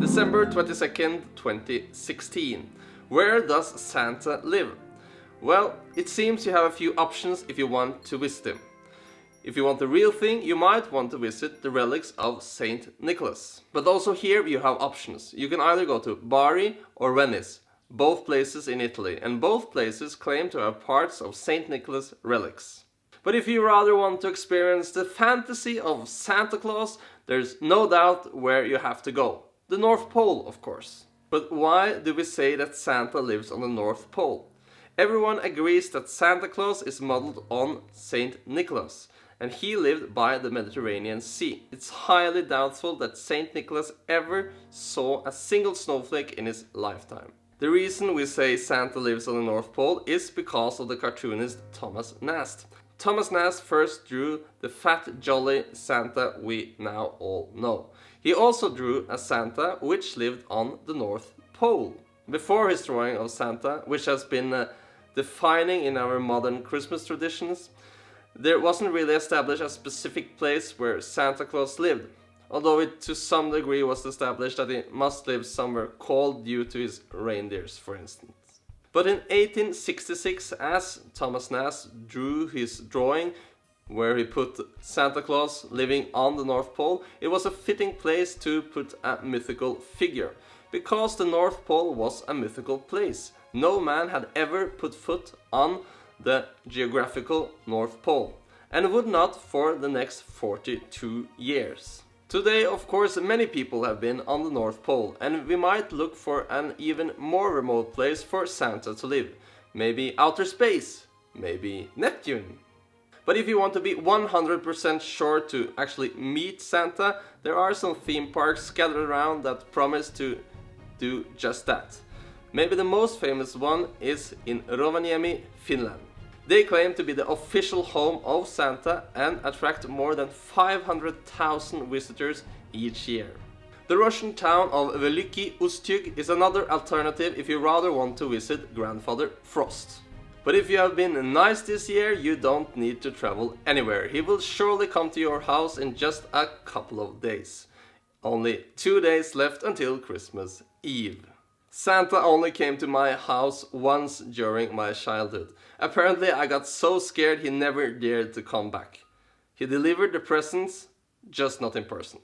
December 22nd, 2016. Where does Santa live? Well, it seems you have a few options if you want to visit him. If you want the real thing, you might want to visit the relics of Saint Nicholas. But also here you have options. You can either go to Bari or Venice, both places in Italy, and both places claim to have parts of Saint Nicholas relics. But if you rather want to experience the fantasy of Santa Claus, there's no doubt where you have to go. The North Pole, of course. But why do we say that Santa lives on the North Pole? Everyone agrees that Santa Claus is modeled on Saint Nicholas, and he lived by the Mediterranean Sea. It's highly doubtful that Saint Nicholas ever saw a single snowflake in his lifetime. The reason we say Santa lives on the North Pole is because of the cartoonist Thomas Nast. Thomas Nast first drew the fat, jolly Santa we now all know. He also drew a Santa which lived on the North Pole. Before his drawing of Santa, which has been defining in our modern Christmas traditions, there wasn't really established a specific place where Santa Claus lived, although it to some degree was established that he must live somewhere cold due to his reindeers, for instance. But in 1866, as Thomas Nast drew his drawing, where he put Santa Claus living on the North Pole, it was a fitting place to put a mythical figure, because the North Pole was a mythical place. No man had ever put foot on the geographical North Pole, and would not for the next 42 years. Today, of course, many people have been on the North Pole, and we might look for an even more remote place for Santa to live. Maybe outer space, maybe Neptune. But if you want to be 100% sure to actually meet Santa, there are some theme parks scattered around that promise to do just that. Maybe the most famous one is in Rovaniemi, Finland. They claim to be the official home of Santa and attract more than 500,000 visitors each year. The Russian town of Veliki Ustyug is another alternative if you rather want to visit Grandfather Frost. But if you have been nice this year, you don't need to travel anywhere. He will surely come to your house in just a couple of days. Only 2 days left until Christmas Eve. Santa only came to my house once during my childhood. Apparently I got so scared he never dared to come back. He delivered the presents, just not in person.